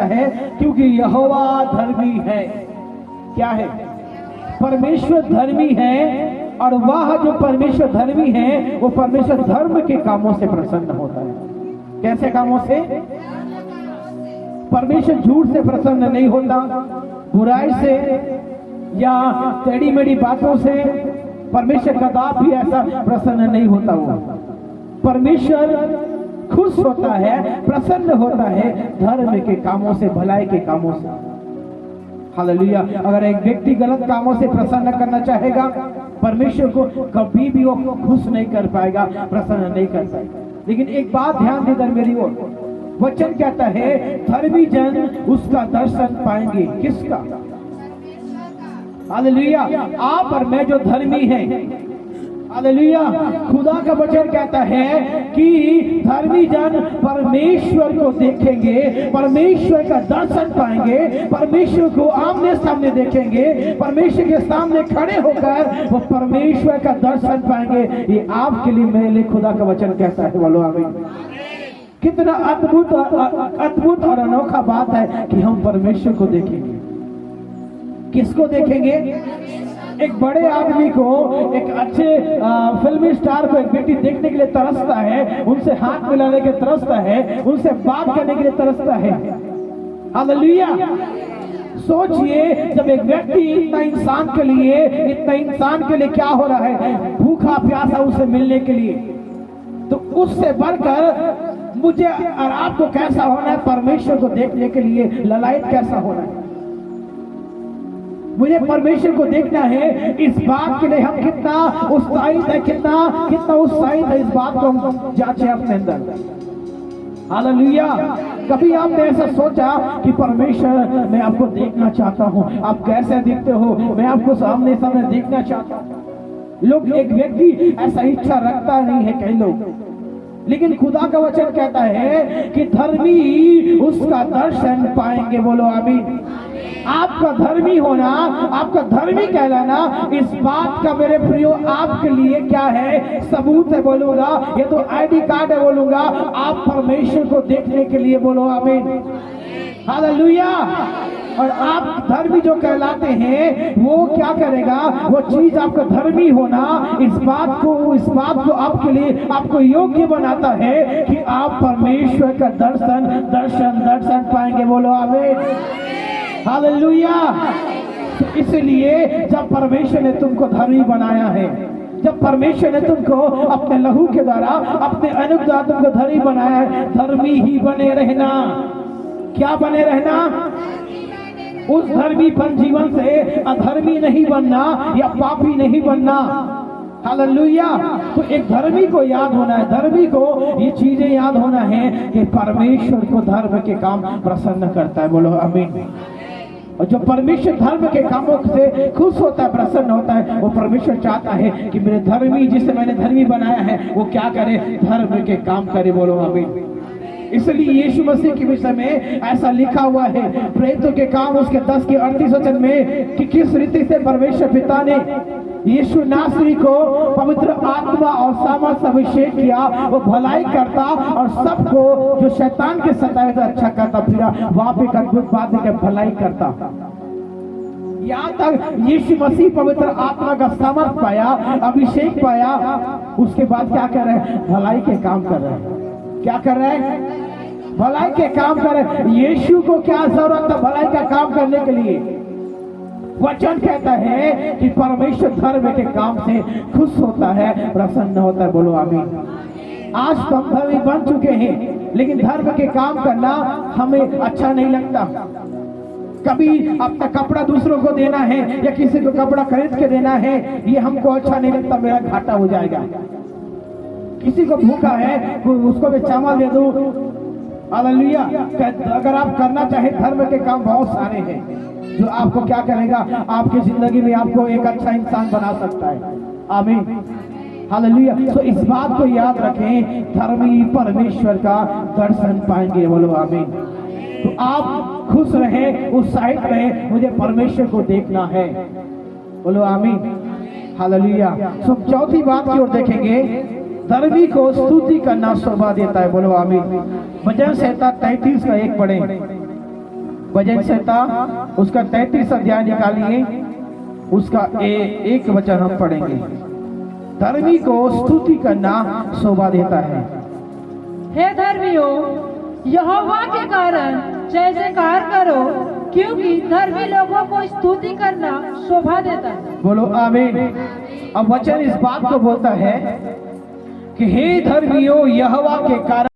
है क्योंकि यहोवा धर्मी है। क्या है? परमेश्वर धर्मी है, और वह जो परमेश्वर धर्मी है वो परमेश्वर धर्म के कामों से प्रसन्न होता है। कैसे कामों से? परमेश्वर झूठ से प्रसन्न नहीं होता, बुराई से या टेढ़ी मेढ़ी बातों से परमेश्वर कदापि ऐसा प्रसन्न नहीं होता। वो परमेश्वर खुश होता है, प्रसन्न होता है धर्म के कामों से, भलाई के कामों से। हालेलुया। अगर एक व्यक्ति गलत कामों से प्रसन्न करना चाहेगा, परमेश्वर को कभी भी वो खुश नहीं कर पाएगा, प्रसन्न नहीं कर पाएगा। लेकिन एक बात ध्यान देकर मेरी ओर, वचन कहता है धर्मी जन उसका दर्शन पाएंगे। किसका? हालेलुया। आप और मैं जो धर्मी हैं, हालेलुया, खुदा का वचन कहता है कि धर्मी जन परमेश्वर को देखेंगे, परमेश्वर का दर्शन पाएंगे, परमेश्वर को आमने सामने देखेंगे, परमेश्वर के सामने खड़े होकर वो परमेश्वर का दर्शन पाएंगे। ये आपके लिए, मेरे लिए खुदा का वचन कहता है। बोलो आमीन। कितना अद्भुत और अनोखा बात है कि हम परमेश्वर को देखेंगे। किसको देखेंगे? एक बड़े आदमी को, एक अच्छे फिल्मी स्टार को एक व्यक्ति देखने के लिए तरसता है, उनसे हाथ मिलाने के तरसता है, उनसे बात करने के लिए तरसता है। हालेलुया। सोचिए, जब एक व्यक्ति इतना इंसान के लिए क्या हो रहा है, भूखा प्यासा उसे मिलने के लिए, तो उससे बढ़कर मुझे और आपको कैसा होना है? परमेश्वर को देखने के लिए ललायत कैसा होना है? मुझे परमेश्वर को देखना है। इस बात के लिए हम कितना उत्साहित है, कितना उत्साहित है, इस बात को हम जांचें अपने अंदर। हालेलुया। कभी आपने ऐसा सोचा कि परमेश्वर, मैं आपको देखना चाहता हूँ, आप कैसे दिखते हो, मैं आपको सामने सामने देखना चाहता हूँ। लोग, एक व्यक्ति ऐसा इच्छा रखता नहीं है, कई लोग, लेकिन खुदा का वचन कहता है कि धर्मी उसका दर्शन पाएंगे। बोलो आमीन। आपका धर्मी होना, आपका धर्मी कहलाना, इस बात का मेरे प्रियो आपके लिए क्या है? सबूत है। बोलूंगा ये तो आईडी कार्ड है। बोलूंगा आप परमेश्वर को देखने के लिए। बोलो आमीन। हालेलुया। और आप धर्मी जो कहलाते हैं वो क्या करेगा? वो चीज, आपका धर्मी होना इस बात को आपके लिए, आपको योग्य बनाता है कि आप परमेश्वर का दर्शन पाएंगे। बोलो आमीन। हालेलुया। इसलिए जब परमेश्वर ने तुमको धर्मी बनाया है, जब परमेश्वर ने तुमको अपने लहू के द्वारा, अपने अनुग्रह द्वारा तुमको धर्मी बनाया है, धर्मी ही बने रहना। क्या बने रहना? उस धर्मीपन जीवन से अधर्मी नहीं बनना या पापी नहीं बनना। हालेलुया। तो एक धर्मी को याद होना है, धर्मी को ये चीजें याद होना है कि परमेश्वर को धर्म के काम प्रसन्न करता है। बोलो आमीन। और जो परमेश्वर धर्म के कामों से खुश होता है, प्रसन्न होता है, वो परमेश्वर चाहता है कि मेरे धर्मी, जिसे मैंने धर्मी बनाया है, वो क्या करे? धर्म के काम करे। बोलो आमीन। इसलिए यीशु मसीह के विषय में ऐसा लिखा हुआ है प्रेरितों के काम उसके 10 के 38 वचन में कि किस रीति से परमेश्वर पिता ने यीशु नासरी को पवित्र आत्मा और सामर्थ अभिषेक किया। वो भलाई करता और सबको जो शैतान के सताए थे अच्छा करता फिरा। वहां पे एक अद्भुत बात है कि भलाई करता। यहाँ तक यीशु मसीह पवित्र आत्मा का सामर्थ पाया, अभिषेक पाया, उसके बाद क्या कर रहे हैं? भलाई के काम कर रहे हैं। क्या कर रहे हैं? भलाई के काम कर रहे हैं। यीशु को क्या जरूरत था भलाई का काम करने के लिए? वचन कहता है कि परमेश्वर धर्म के काम से खुश होता है, प्रसन्न होता है। बोलो आमीन। आज तो हम धर्मी बन चुके हैं, लेकिन धर्म के काम करना हमें अच्छा नहीं लगता। कभी अपना कपड़ा दूसरों को देना है या किसी को कपड़ा खरीद के देना है, ये हमको अच्छा नहीं लगता, मेरा घाटा हो जाएगा। किसी को भूखा है उसको भी चावल दे दो। हालेलुया। अगर आप करना चाहे, धर्म के काम बहुत सारे हैं जो आपको क्या करेगा? आपकी जिंदगी में आपको एक अच्छा इंसान बना सकता है। आमीन। हालेलुया। तो इस बात को याद रखें, धर्मी परमेश्वर का दर्शन पाएंगे। बोलो आमीन। तो आप खुश रहें, उत्साहित रहें, मुझे परमेश्वर को देखना है। बोलो आमीन। हालेलुया। तो चौथी बात की ओर देखेंगे, धर्मी को स्तुति करना शोभा देता है। बोलो आमीन। भजन संहिता 33 का 1 पढ़ें। भजन संहिता उसका 33 अध्याय निकालिए, उसका एक वचन हम पढ़ेंगे। धर्मी को स्तुति करना शोभा देता है। हे धर्मियों, यहोवा के कारण जय जयकार करो, क्योंकि धर्मी लोगों को स्तुति करना शोभा देता है। बोलो आमीन। अब वचन इस बात को बोलता है कि हे धर्मियों, यहोवा के कारण